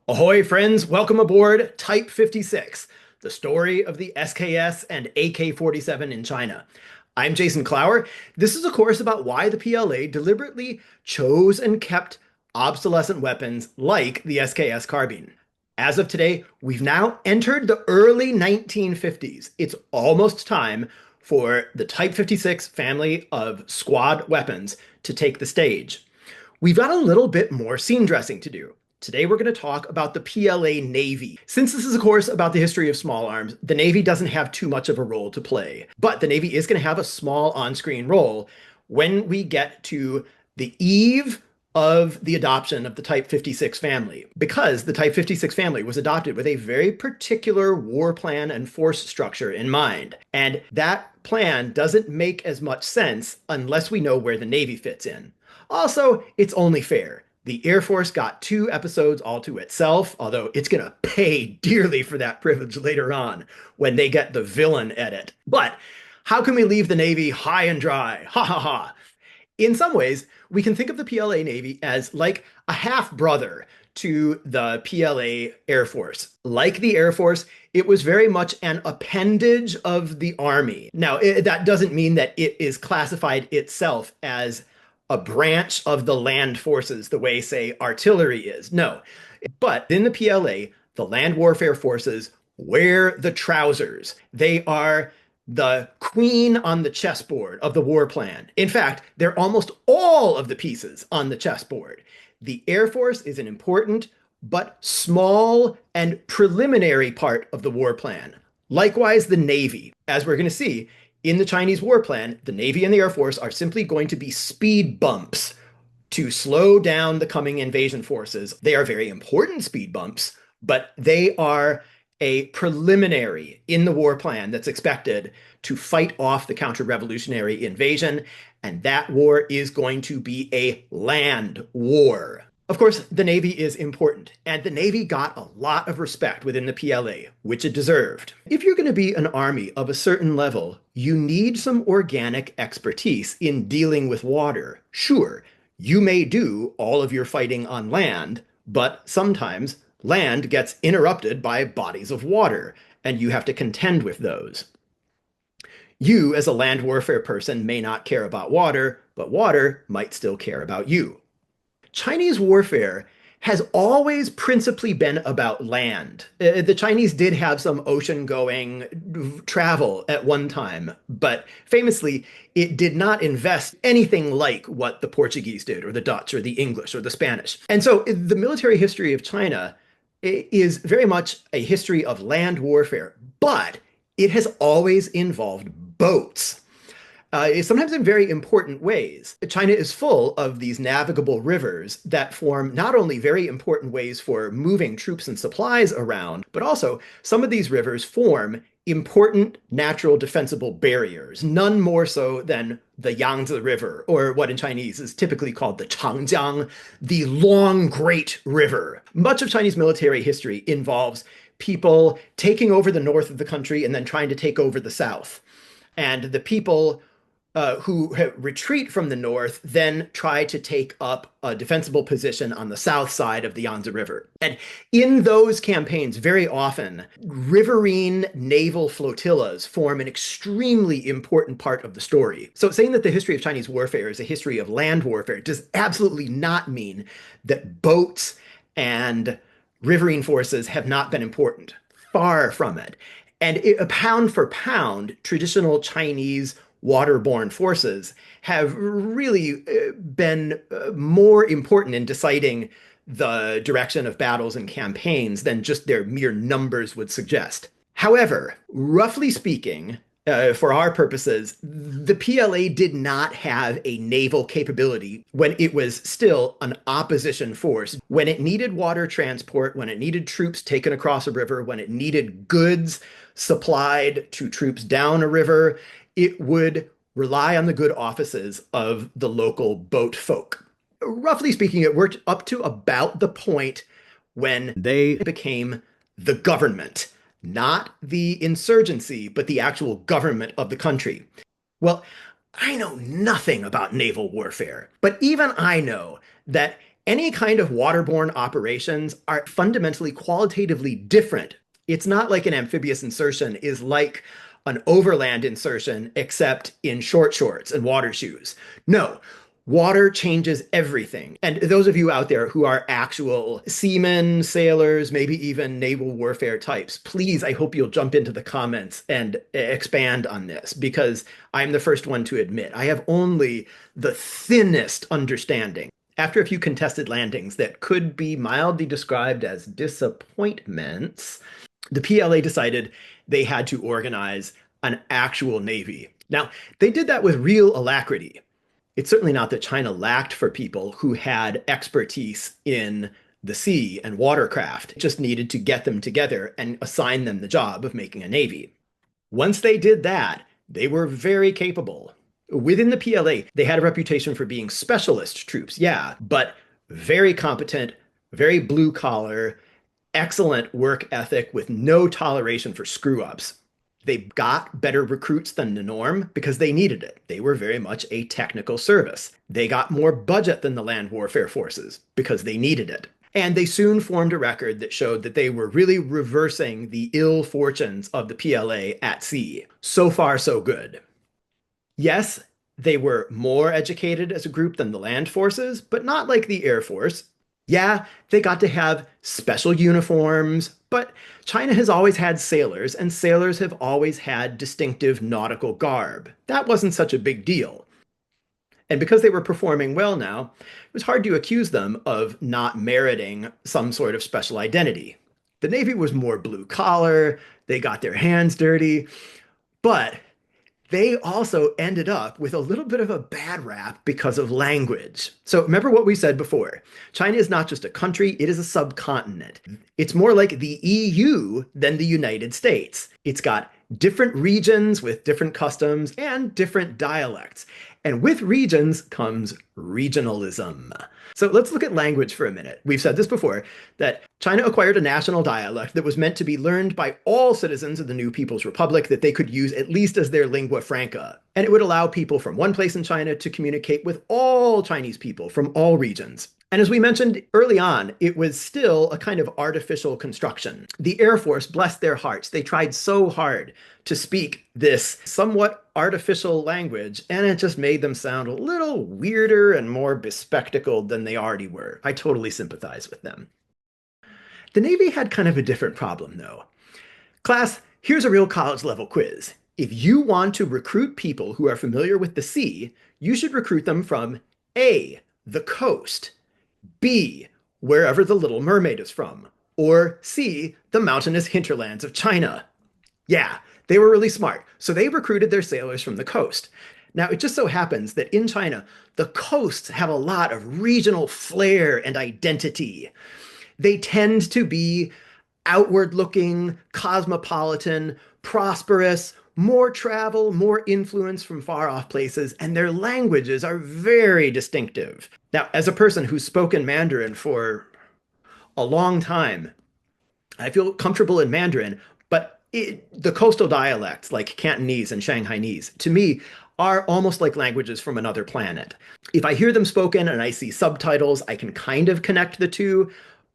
Ahoy, friends! Welcome aboard Type 56, the story of the SKS and AK-47 in China. I'm Jason Clower. This is a course about why the PLA deliberately chose and kept obsolescent weapons like the SKS carbine. As of today, we've now entered the early 1950s. It's almost time for the Type 56 family of squad weapons to take the stage. We've got a little bit more scene dressing to do. Today we're going to talk about the PLA Navy. Since this is a course about the history of small arms, the Navy doesn't have too much of a role to play. But the Navy is going to have a small on-screen role when we get to the eve of the adoption of the Type 56 family, because the Type 56 family was adopted with a very particular war plan and force structure in mind. And that plan doesn't make as much sense unless we know where the Navy fits in. Also, it's only fair. The Air Force got 2 episodes all to itself, although it's going to pay dearly for that privilege later on when they get the villain edit. But how can we leave the Navy high and dry? Ha ha ha. In some ways, we can think of the PLA Navy as like a half-brother to the PLA Air Force. Like the Air Force, it was very much an appendage of the Army. Now, that doesn't mean that it is classified itself as a branch of the land forces the way, say, artillery is. No. But in the PLA, the land warfare forces wear the trousers. They are the queen on the chessboard of the war plan. In fact, they're almost all of the pieces on the chessboard. The Air Force is an important but small and preliminary part of the war plan. Likewise, the Navy. As we're going to see, in the Chinese war plan, the Navy and the Air Force are simply going to be speed bumps to slow down the coming invasion forces. They are very important speed bumps, but they are a preliminary in the war plan that's expected to fight off the counter-revolutionary invasion, and that war is going to be a land war. Of course, the Navy is important, and the Navy got a lot of respect within the PLA, which it deserved. If you're going to be an army of a certain level, you need some organic expertise in dealing with water. Sure, you may do all of your fighting on land, but sometimes land gets interrupted by bodies of water, and you have to contend with those. You, as a land warfare person, may not care about water, but water might still care about you. Chinese warfare has always principally been about land. The Chinese did have some ocean-going travel at one time, but famously, it did not invest anything like what the Portuguese did, or the Dutch, or the English, or the Spanish. And so the military history of China is very much a history of land warfare, but it has always involved boats. Sometimes in very important ways. China is full of these navigable rivers that form not only very important ways for moving troops and supplies around, but also some of these rivers form important natural defensible barriers, none more so than the Yangtze River, or what in Chinese is typically called the Changjiang, the Long Great River. Much of Chinese military history involves people taking over the north of the country and then trying to take over the south. And the people who retreat from the north then try to take up a defensible position on the south side of the Yangtze River. And in those campaigns, very often, riverine naval flotillas form an extremely important part of the story. So saying that the history of Chinese warfare is a history of land warfare does absolutely not mean that boats and riverine forces have not been important. Far from it. And pound for pound, traditional Chinese waterborne forces have really been more important in deciding the direction of battles and campaigns than just their mere numbers would suggest. However, roughly speaking, for our purposes, the PLA did not have a naval capability when it was still an opposition force. When it needed water transport, when it needed troops taken across a river, when it needed goods supplied to troops down a river, it would rely on the good offices of the local boat folk. Roughly speaking, it worked up to about the point when they became the government, not the insurgency, but the actual government of the country. Well, I know nothing about naval warfare, but even I know that Any kind of waterborne operations are fundamentally qualitatively different. It's not like an amphibious insertion is like an overland insertion, except in short shorts and water shoes. No, water changes everything. And those of you out there who are actual seamen, sailors, maybe even naval warfare types, please, I hope you'll jump into the comments and expand on this because I'm the first one to admit I have only the thinnest understanding. After a few contested landings that could be mildly described as disappointments, the PLA decided they had to organize an actual navy. Now, they did that with real alacrity. It's certainly not that China lacked for people who had expertise in the sea and watercraft. It just needed to get them together and assign them the job of making a navy. Once they did that, they were very capable. Within the PLA, they had a reputation for being specialist troops, yeah, but very competent, very blue collar, excellent work ethic with no toleration for screw ups. They got better recruits than the norm because they needed it. They were very much a technical service. They got more budget than the land warfare forces because they needed it. And they soon formed a record that showed that they were really reversing the ill fortunes of the PLA at sea. So far, so good. Yes, they were more educated as a group than the land forces, but not like the Air Force. Yeah, they got to have special uniforms, but China has always had sailors, and sailors have always had distinctive nautical garb. That wasn't such a big deal. And because they were performing well now, it was hard to accuse them of not meriting some sort of special identity. The Navy was more blue collar, they got their hands dirty, but they also ended up with a little bit of a bad rap because of language. So remember what we said before. China is not just a country, it is a subcontinent. It's more like the EU than the United States. It's got different regions with different customs and different dialects. And with regions comes regionalism. So let's look at language for a minute. We've said this before, that China acquired a national dialect that was meant to be learned by all citizens of the new People's Republic that they could use at least as their lingua franca. And it would allow people from one place in China to communicate with all Chinese people from all regions. And as we mentioned early on, it was still a kind of artificial construction. The Air Force, bless their hearts, they tried so hard to speak this somewhat artificial language, and it just made them sound a little weirder and more bespectacled than they already were. I totally sympathize with them. The Navy had kind of a different problem, though. Class, here's a real college level quiz. If you want to recruit people who are familiar with the sea, you should recruit them from A, the coast, B, wherever the Little Mermaid is from, or C, the mountainous hinterlands of China. Yeah, they were really smart, so they recruited their sailors from the coast. Now, it just so happens that in China, the coasts have a lot of regional flair and identity. They tend to be outward looking, cosmopolitan, prosperous, more travel, more influence from far off places, and their languages are very distinctive. Now, as a person who's spoken Mandarin for a long time, I feel comfortable in Mandarin, but the coastal dialects like Cantonese and Shanghainese, to me, are almost like languages from another planet. If I hear them spoken and I see subtitles, I can kind of connect the two,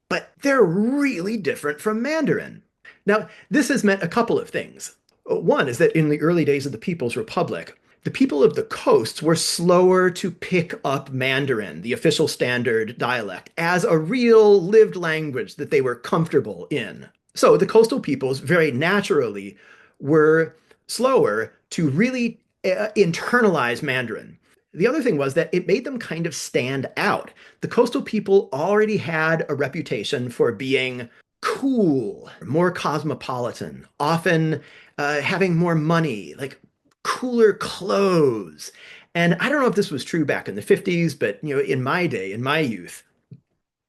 but they're really different from Mandarin. Now, this has meant a couple of things. One is that in the early days of the People's Republic, the people of the coasts were slower to pick up Mandarin, the official standard dialect, as a real lived language that they were comfortable in. So the coastal peoples very naturally were slower to really internalize Mandarin. The other thing was that it made them kind of stand out. The coastal people already had a reputation for being cool, more cosmopolitan, often having more money, like cooler clothes. And I don't know if this was true back in the 50s, but in my day, in my youth,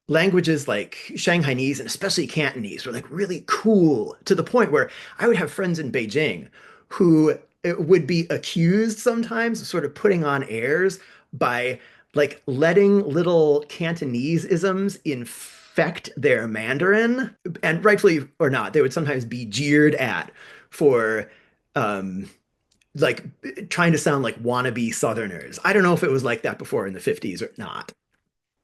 languages like Shanghainese and especially Cantonese were like really cool to the point where I would have friends in Beijing who would be accused sometimes of sort of putting on airs by like letting little Cantonese isms infect their Mandarin. And rightfully or not, they would sometimes be jeered at for um, like trying to sound like wannabe Southerners. I don't know if it was like that before in the 50s or not.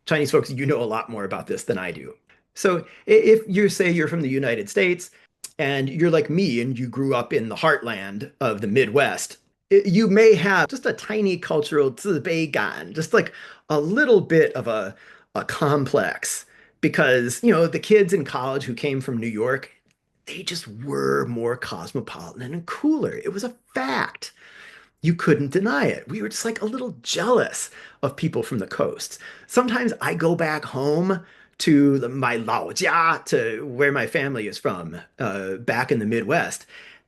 Chinese folks, you know a lot more about this than I do. So if you say you're from the United States and you're like me and you grew up in the heartland of the Midwest, you may have just a tiny cultural 自卑感, just like a little bit of a complex because, the kids in college who came from New York, they just were more cosmopolitan and cooler. It was a fact. You couldn't deny it. We were just like a little jealous of people from the coasts. Sometimes I go back home to my 老家, to where my family is from, back in the Midwest.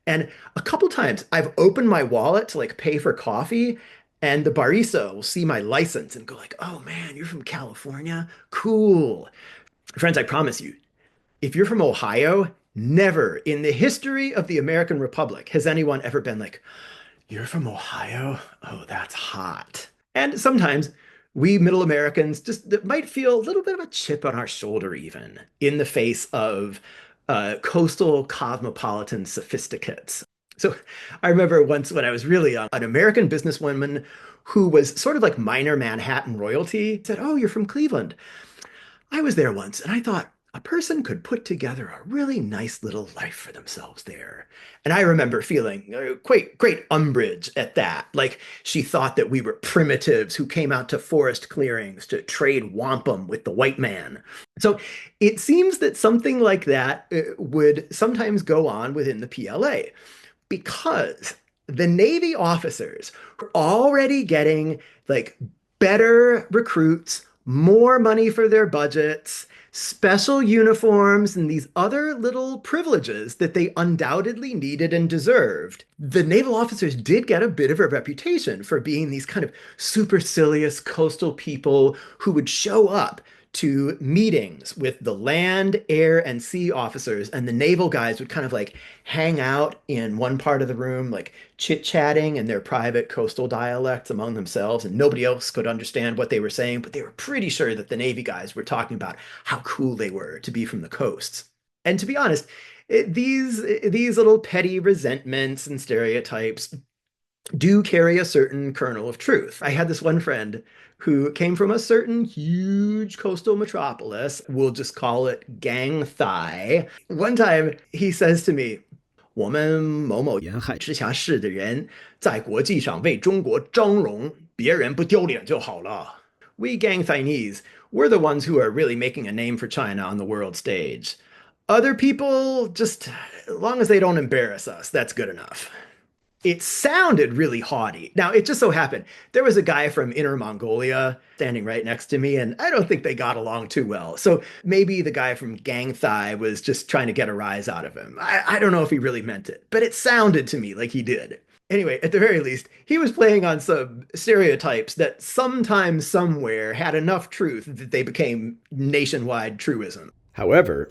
And a couple times I've opened my wallet to like pay for coffee, and the barista will see my license and go like, "Oh man, you're from California? Cool." Friends, I promise you, if you're from Ohio, never in the history of the American Republic has anyone ever been like, "You're from Ohio? Oh, that's hot." And sometimes we middle Americans just might feel a little bit of a chip on our shoulder, even in the face of coastal cosmopolitan sophisticates. So I remember once when I was really young, an American businesswoman who was sort of like minor Manhattan royalty said, "Oh, you're from Cleveland." I was there once and I thought a person could put together a really nice little life for themselves there. And I remember feeling quite great umbrage at that. Like she thought that we were primitives who came out to forest clearings to trade wampum with the white man. So it seems that something like that would sometimes go on within the PLA because the Navy officers were already getting like better recruits, more money for their budgets, special uniforms, and these other little privileges that they undoubtedly needed and deserved. The naval officers did get a bit of a reputation for being these kind of supercilious coastal people who would show up to meetings with the land, air, and sea officers, and the naval guys would kind of like hang out in one part of the room, like chit-chatting in their private coastal dialects among themselves, and nobody else could understand what they were saying, but they were pretty sure that the Navy guys were talking about how cool they were to be from the coasts. And to be honest, these little petty resentments and stereotypes do carry a certain kernel of truth. I had this one friend who came from a certain huge coastal metropolis. We'll just call it Gang Thai. One time he says to me, 我们某某沿海直辖市的人在国际上为中国张荣，别人不丢脸就好了. We Gang Thainese, we're the ones who are really making a name for China on the world stage. Other people, just as long as they don't embarrass us, that's good enough. It sounded really haughty. Now, it just so happened there was a guy from Inner Mongolia standing right next to me, and I don't think they got along too well. So maybe the guy from Gang Thai was just trying to get a rise out of him. I don't know if he really meant it, but it sounded to me like he did. Anyway, at the very least, he was playing on some stereotypes that sometime somewhere had enough truth that they became nationwide truism. However,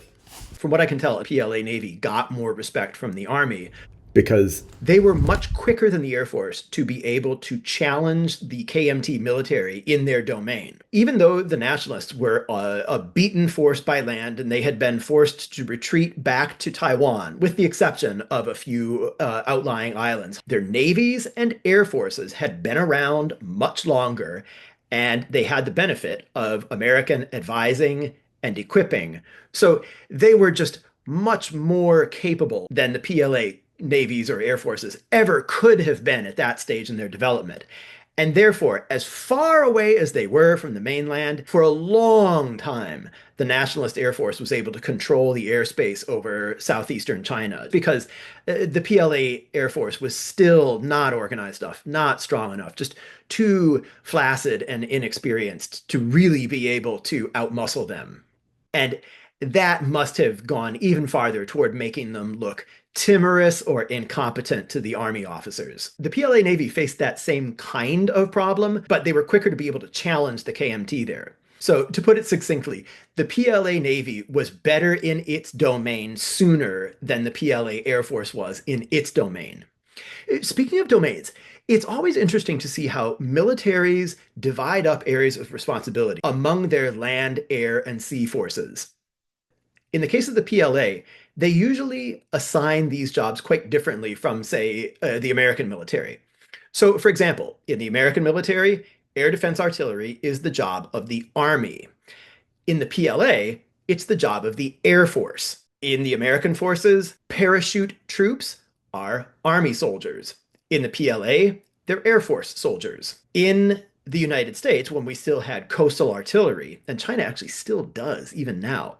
from what I can tell, PLA Navy got more respect from the Army because they were much quicker than the Air Force to be able to challenge the KMT military in their domain. Even though the nationalists were a beaten force by land and they had been forced to retreat back to Taiwan, with the exception of a few outlying islands, their navies and air forces had been around much longer, and they had the benefit of American advising and equipping. So they were just much more capable than the PLA navies or air forces ever could have been at that stage in their development. And therefore, as far away as they were from the mainland, for a long time, the Nationalist Air Force was able to control the airspace over southeastern China because the PLA Air Force was still not organized enough, not strong enough, just too flaccid and inexperienced to really be able to outmuscle them. And that must have gone even farther toward making them look timorous or incompetent to the Army officers. The PLA Navy faced that same kind of problem, but they were quicker to be able to challenge the KMT there. So, to put it succinctly, the PLA Navy was better in its domain sooner than the PLA Air Force was in its domain. Speaking of domains, it's always interesting to see how militaries divide up areas of responsibility among their land, air, and sea forces. In the case of the PLA, they usually assign these jobs quite differently from, say, the American military. So, for example, in the American military, air defense artillery is the job of the Army. In the PLA, it's the job of the Air Force. In the American forces, parachute troops are Army soldiers. In the PLA, they're Air Force soldiers. In the United States, when we still had coastal artillery, and China actually still does even now,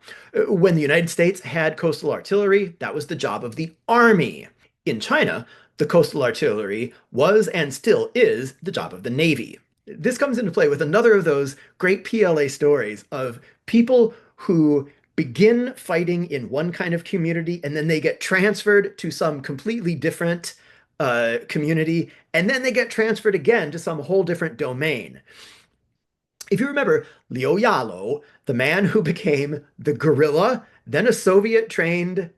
when the United States had coastal artillery, that was the job of the Army. In China, the coastal artillery was and still is the job of the Navy. This comes into play with another of those great PLA stories of people who begin fighting in one kind of community and then they get transferred to some completely different community, and then they get transferred again to some whole different domain. If you remember Liu Yalo, the man who became the guerrilla, then a Soviet trained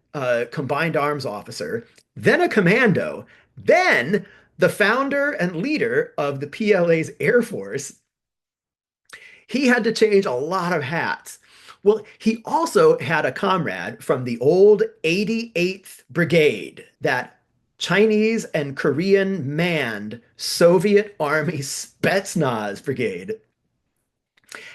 combined arms officer, then a commando, then the founder and leader of the PLA's Air Force, he had to change a lot of hats. Well, he also had a comrade from the old 88th Brigade, that Chinese and Korean manned Soviet Army Spetsnaz Brigade.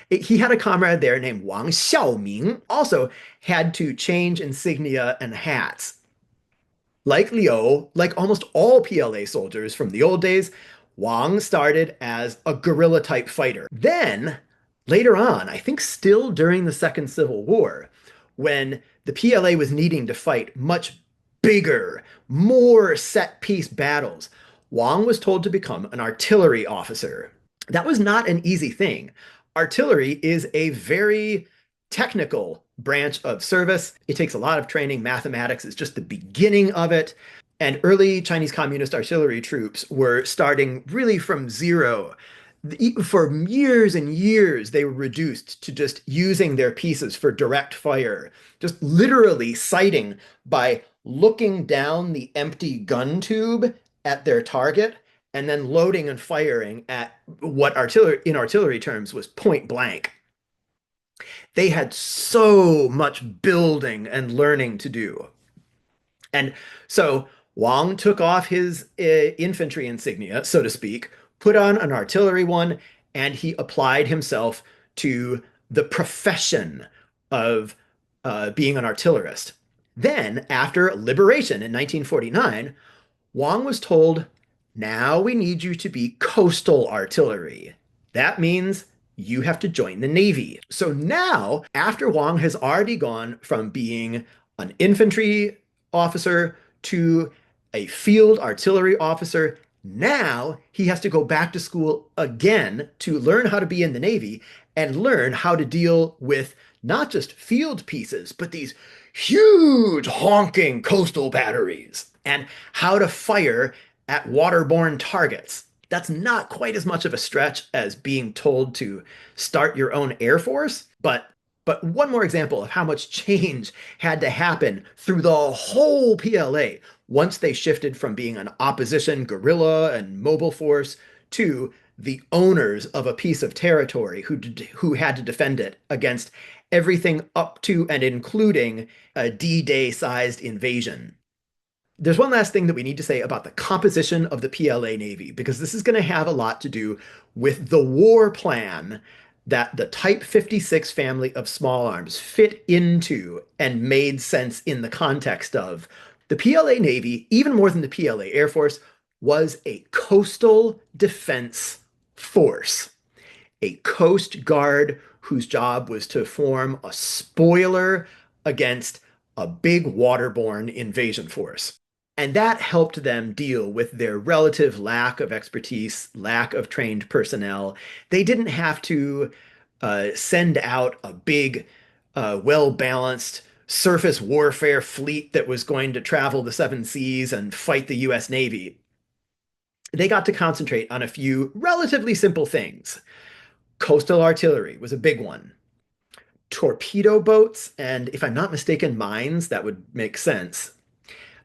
He had a comrade there named Wang Xiaoming, also had to change insignia and hats. Like Liu, like almost all PLA soldiers from the old days, Wang started as a guerrilla type fighter. Then, later on, I think still during the Second Civil War, when the PLA was needing to fight much bigger, more set piece battles, Wang was told to become an artillery officer. That was not an easy thing. Artillery is a very technical branch of service. It takes a lot of training. Mathematics is just the beginning of it. And early Chinese Communist artillery troops were starting really from zero. For years and years, they were reduced to just using their pieces for direct fire, just literally sighting by looking down the empty gun tube at their target and then loading and firing at what in artillery terms was point blank. They had so much building and learning to do. And so Wang took off his infantry insignia, so to speak, put on an artillery one, and he applied himself to the profession of being an artillerist. Then, after liberation in 1949, Wang was told, now we need you to be coastal artillery. That means you have to join the Navy. So now, after Wang has already gone from being an infantry officer to a field artillery officer, now he has to go back to school again to learn how to be in the Navy and learn how to deal with not just field pieces, but these huge honking coastal batteries and how to fire at waterborne targets. That's not quite as much of a stretch as being told to start your own Air Force, but one more example of how much change had to happen through the whole PLA once they shifted from being an opposition guerrilla and mobile force to the owners of a piece of territory who had to defend it against everything up to and including a D-Day sized invasion. There's one last thing that we need to say about the composition of the PLA Navy, because this is going to have a lot to do with the war plan that the Type 56 family of small arms fit into and made sense in the context of. The PLA Navy, even more than the PLA Air Force, was a coastal defense force, a coast guard whose job was to form a spoiler against a big waterborne invasion force. And that helped them deal with their relative lack of expertise, lack of trained personnel. They didn't have to send out a big, well-balanced surface warfare fleet that was going to travel the seven seas and fight the US Navy. They got to concentrate on a few relatively simple things. Coastal artillery was a big one. Torpedo boats, and if I'm not mistaken, mines, that would make sense.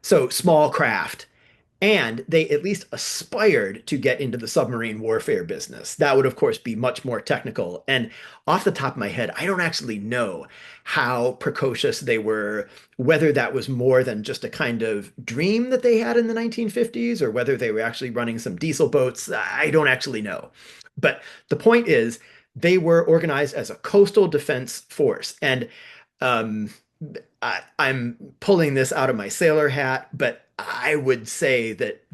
So small craft. And they at least aspired to get into the submarine warfare business. That would, of course, be much more technical. And off the top of my head, I don't actually know how precocious they were, whether that was more than just a kind of dream that they had in the 1950s, or whether they were actually running some diesel boats. I don't actually know. But the point is, they were organized as a coastal defense force. And um, I'm pulling this out of my sailor hat, but I would say that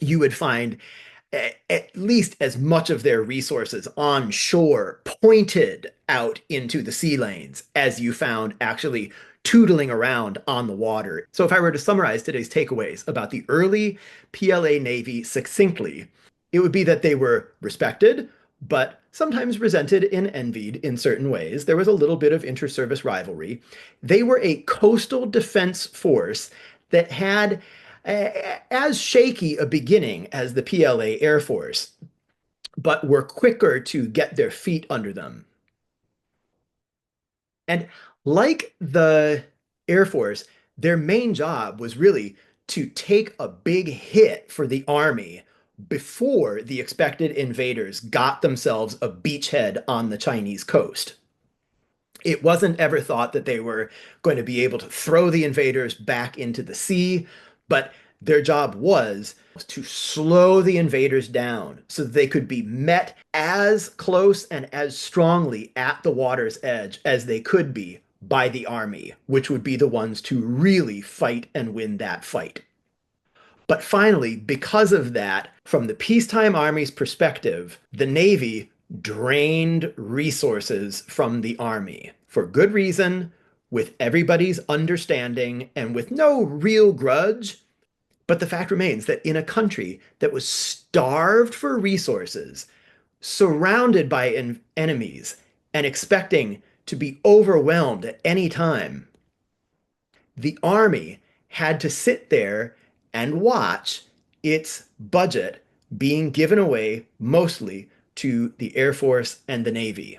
you would find at least as much of their resources on shore pointed out into the sea lanes as you found actually tootling around on the water. So if I were to summarize today's takeaways about the early PLA Navy succinctly, it would be that they were respected, but sometimes resented and envied in certain ways. There was a little bit of inter-service rivalry. They were a coastal defense force that had as shaky a beginning as the PLA Air Force, but were quicker to get their feet under them. And like the Air Force, their main job was really to take a big hit for the Army before the expected invaders got themselves a beachhead on the Chinese coast. It wasn't ever thought that they were going to be able to throw the invaders back into the sea, but their job was to slow the invaders down so that they could be met as close and as strongly at the water's edge as they could be by the army, which would be the ones to really fight and win that fight. But finally, because of that, from the peacetime army's perspective, the Navy drained resources from the army for good reason, with everybody's understanding, and with no real grudge. But the fact remains that in a country that was starved for resources, surrounded by enemies, and expecting to be overwhelmed at any time, the army had to sit there and watch its budget being given away mostly to the Air Force and the Navy.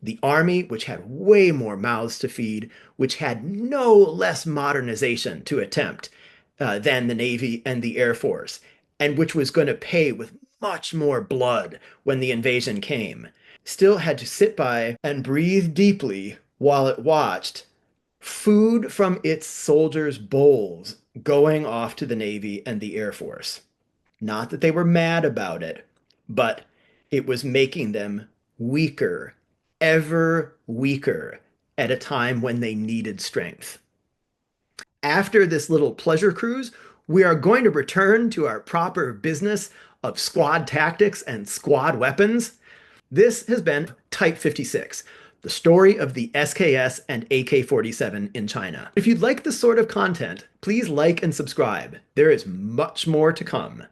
The Army, which had way more mouths to feed, which had no less modernization to attempt than the Navy and the Air Force, and which was going to pay with much more blood when the invasion came, still had to sit by and breathe deeply while it watched food from its soldiers' bowls going off to the Navy and the Air Force. Not that they were mad about it, but it was making them weaker, ever weaker, at a time when they needed strength. After this little pleasure cruise, we are going to return to our proper business of squad tactics and squad weapons. This has been Type 56, the story of the SKS and AK-47 in China. If you'd like this sort of content, please like and subscribe. There is much more to come.